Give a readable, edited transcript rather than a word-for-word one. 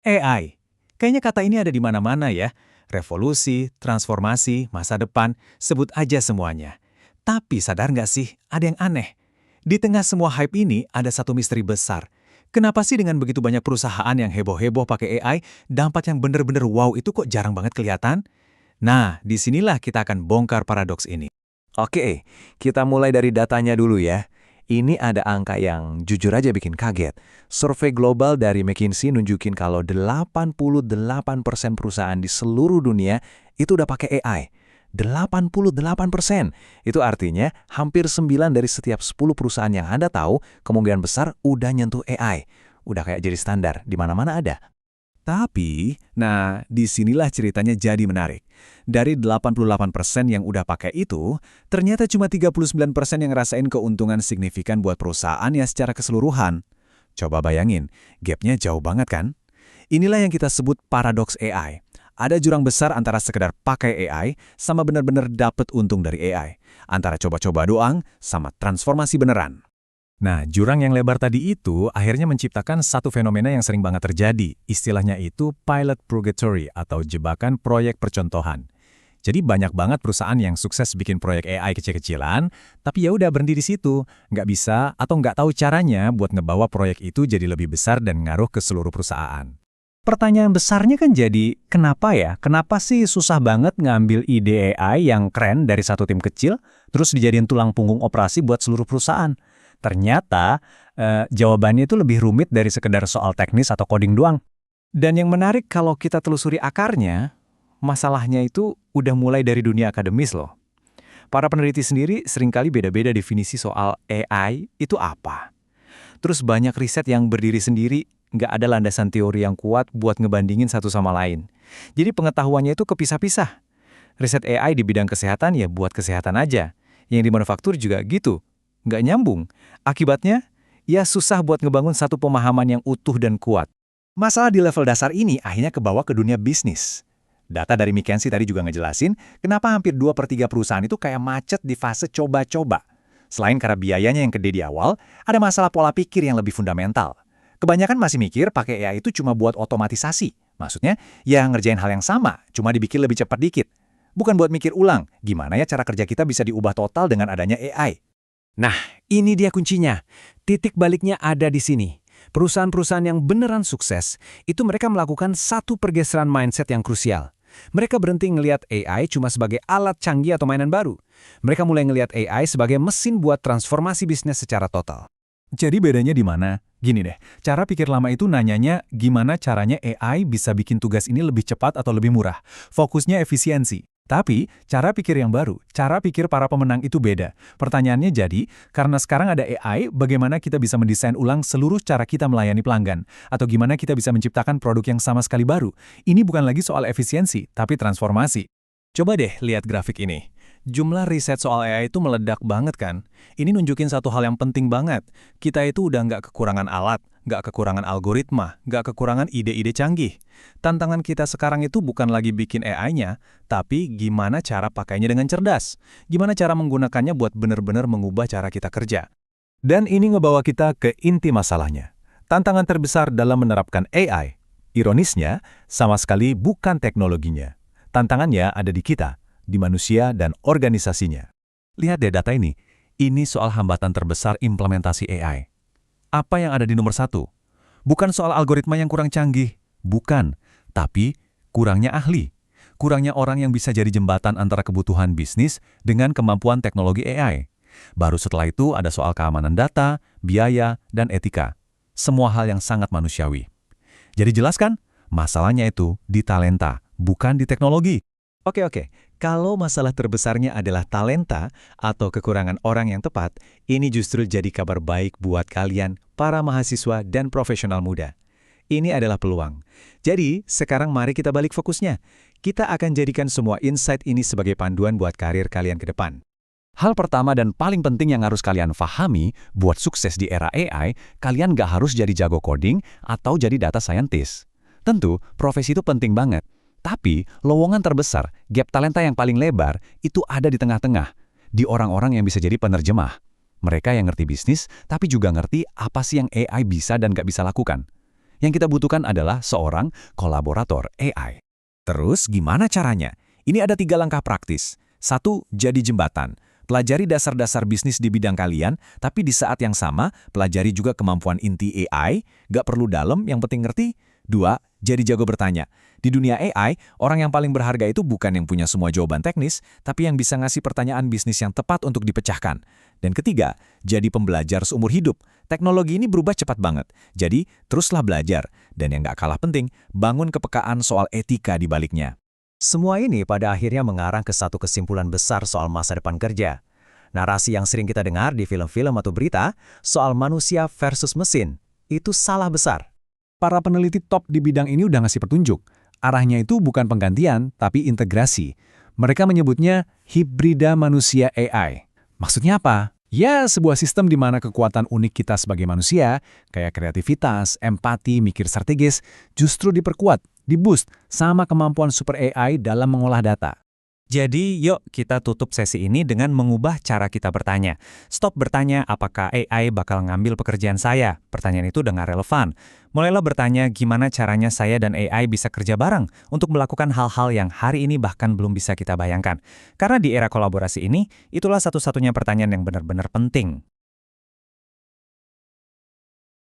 AI. Kayaknya kata ini ada di mana-mana ya. Revolusi, transformasi, masa depan, sebut aja semuanya. Tapi sadar nggak sih, ada yang aneh. Di tengah semua hype ini, ada satu misteri besar. Kenapa sih dengan begitu banyak perusahaan yang heboh-heboh pakai AI, dampak yang bener-bener wow itu kok jarang banget kelihatan? Nah, disinilah kita akan bongkar paradoks ini. Oke, kita mulai dari datanya dulu ya. Ini ada angka yang jujur aja bikin kaget. Survei global dari McKinsey nunjukin kalau 88% perusahaan di seluruh dunia itu udah pakai AI. 88%. Itu artinya hampir 9 dari setiap 10 perusahaan yang Anda tahu kemungkinan besar udah nyentuh AI. Udah kayak jadi standar, di mana-mana ada. Tapi, nah disinilah ceritanya jadi menarik. Dari 88% yang udah pakai itu, ternyata cuma 39% yang ngerasain keuntungan signifikan buat perusahaan ya secara keseluruhan. Coba bayangin, gapnya jauh banget kan? Inilah yang kita sebut paradoks AI. Ada jurang besar antara sekedar pakai AI sama benar-benar dapet untung dari AI. Antara coba-coba doang sama transformasi beneran. Nah, jurang yang lebar tadi itu akhirnya menciptakan satu fenomena yang sering banget terjadi. Istilahnya itu pilot purgatory atau jebakan proyek percontohan. Jadi banyak banget perusahaan yang sukses bikin proyek AI kecil-kecilan, tapi ya udah berhenti di situ. Nggak bisa atau nggak tahu caranya buat ngebawa proyek itu jadi lebih besar dan ngaruh ke seluruh perusahaan. Pertanyaan besarnya kan jadi, kenapa ya? Kenapa sih susah banget ngambil ide AI yang keren dari satu tim kecil, terus dijadiin tulang punggung operasi buat seluruh perusahaan? Ternyata, jawabannya itu lebih rumit dari sekedar soal teknis atau coding doang. Dan yang menarik kalau kita telusuri akarnya, masalahnya itu udah mulai dari dunia akademis loh. Para peneliti sendiri seringkali beda-beda definisi soal AI itu apa. Terus banyak riset yang berdiri sendiri, nggak ada landasan teori yang kuat buat ngebandingin satu sama lain. Jadi pengetahuannya itu kepisah-pisah. Riset AI di bidang kesehatan ya buat kesehatan aja. Yang di manufaktur juga gitu. Nggak nyambung. Akibatnya, ya susah buat ngebangun satu pemahaman yang utuh dan kuat. Masalah di level dasar ini akhirnya kebawa ke dunia bisnis. Data dari McKinsey tadi juga ngejelasin kenapa hampir 2/3 perusahaan itu kayak macet di fase coba-coba. Selain karena biayanya yang gede di awal, ada masalah pola pikir yang lebih fundamental. Kebanyakan masih mikir pakai AI itu cuma buat otomatisasi. Maksudnya, ya ngerjain hal yang sama, cuma dibikin lebih cepat dikit. Bukan buat mikir ulang, gimana ya cara kerja kita bisa diubah total dengan adanya AI. Nah, ini dia kuncinya. Titik baliknya ada di sini. Perusahaan-perusahaan yang beneran sukses, itu mereka melakukan satu pergeseran mindset yang krusial. Mereka berhenti ngelihat AI cuma sebagai alat canggih atau mainan baru. Mereka mulai ngelihat AI sebagai mesin buat transformasi bisnis secara total. Jadi bedanya di mana? Gini deh, cara pikir lama itu nanyanya gimana caranya AI bisa bikin tugas ini lebih cepat atau lebih murah. Fokusnya efisiensi. Tapi, cara pikir yang baru, cara pikir para pemenang itu beda. Pertanyaannya jadi, karena sekarang ada AI, bagaimana kita bisa mendesain ulang seluruh cara kita melayani pelanggan? Atau gimana kita bisa menciptakan produk yang sama sekali baru? Ini bukan lagi soal efisiensi, tapi transformasi. Coba deh lihat grafik ini. Jumlah riset soal AI itu meledak banget kan? Ini nunjukin satu hal yang penting banget. Kita itu udah nggak kekurangan alat, nggak kekurangan algoritma, nggak kekurangan ide-ide canggih. Tantangan kita sekarang itu bukan lagi bikin AI-nya, tapi gimana cara pakainya dengan cerdas. Gimana cara menggunakannya buat benar-benar mengubah cara kita kerja. Dan ini ngebawa kita ke inti masalahnya. Tantangan terbesar dalam menerapkan AI, ironisnya, sama sekali bukan teknologinya. Tantangannya ada di kita, di manusia dan organisasinya. Lihat deh data ini. Ini soal hambatan terbesar implementasi AI. Apa yang ada di nomor satu? Bukan soal algoritma yang kurang canggih. Bukan. Tapi kurangnya ahli. Kurangnya orang yang bisa jadi jembatan antara kebutuhan bisnis dengan kemampuan teknologi AI. Baru setelah itu ada soal keamanan data, biaya, dan etika. Semua hal yang sangat manusiawi. Jadi jelaskan, masalahnya itu di talenta, bukan di teknologi. Oke. Kalau masalah terbesarnya adalah talenta atau kekurangan orang yang tepat, ini justru jadi kabar baik buat kalian, para mahasiswa dan profesional muda. Ini adalah peluang. Jadi, sekarang mari kita balik fokusnya. Kita akan jadikan semua insight ini sebagai panduan buat karir kalian ke depan. Hal pertama dan paling penting yang harus kalian pahami buat sukses di era AI, kalian gak harus jadi jago coding atau jadi data scientist. Tentu, profesi itu penting banget. Tapi, lowongan terbesar, gap talenta yang paling lebar, itu ada di tengah-tengah. Di orang-orang yang bisa jadi penerjemah. Mereka yang ngerti bisnis, tapi juga ngerti apa sih yang AI bisa dan gak bisa lakukan. Yang kita butuhkan adalah seorang kolaborator AI. Terus gimana caranya? Ini ada 3 langkah praktis. 1. Jadi jembatan. Pelajari dasar-dasar bisnis di bidang kalian, tapi di saat yang sama, pelajari juga kemampuan inti AI, gak perlu dalam, yang penting ngerti. 2. Jadi jago bertanya. Di dunia AI, orang yang paling berharga itu bukan yang punya semua jawaban teknis, tapi yang bisa ngasih pertanyaan bisnis yang tepat untuk dipecahkan. Dan ketiga, jadi pembelajar seumur hidup. Teknologi ini berubah cepat banget, jadi teruslah belajar. Dan yang gak kalah penting, bangun kepekaan soal etika di baliknya. Semua ini pada akhirnya mengarah ke satu kesimpulan besar soal masa depan kerja. Narasi yang sering kita dengar di film-film atau berita soal manusia versus mesin, itu salah besar. Para peneliti top di bidang ini udah ngasih petunjuk. Arahnya itu bukan penggantian, tapi integrasi. Mereka menyebutnya hibrida manusia AI. Maksudnya apa? Ya, sebuah sistem di mana kekuatan unik kita sebagai manusia, kayak kreativitas, empati, mikir strategis, justru diperkuat, diboost sama kemampuan super AI dalam mengolah data. Jadi, yuk kita tutup sesi ini dengan mengubah cara kita bertanya. Stop bertanya apakah AI bakal ngambil pekerjaan saya. Pertanyaan itu udah nggak relevan. Mulailah bertanya gimana caranya saya dan AI bisa kerja bareng untuk melakukan hal-hal yang hari ini bahkan belum bisa kita bayangkan. Karena di era kolaborasi ini, itulah satu-satunya pertanyaan yang benar-benar penting.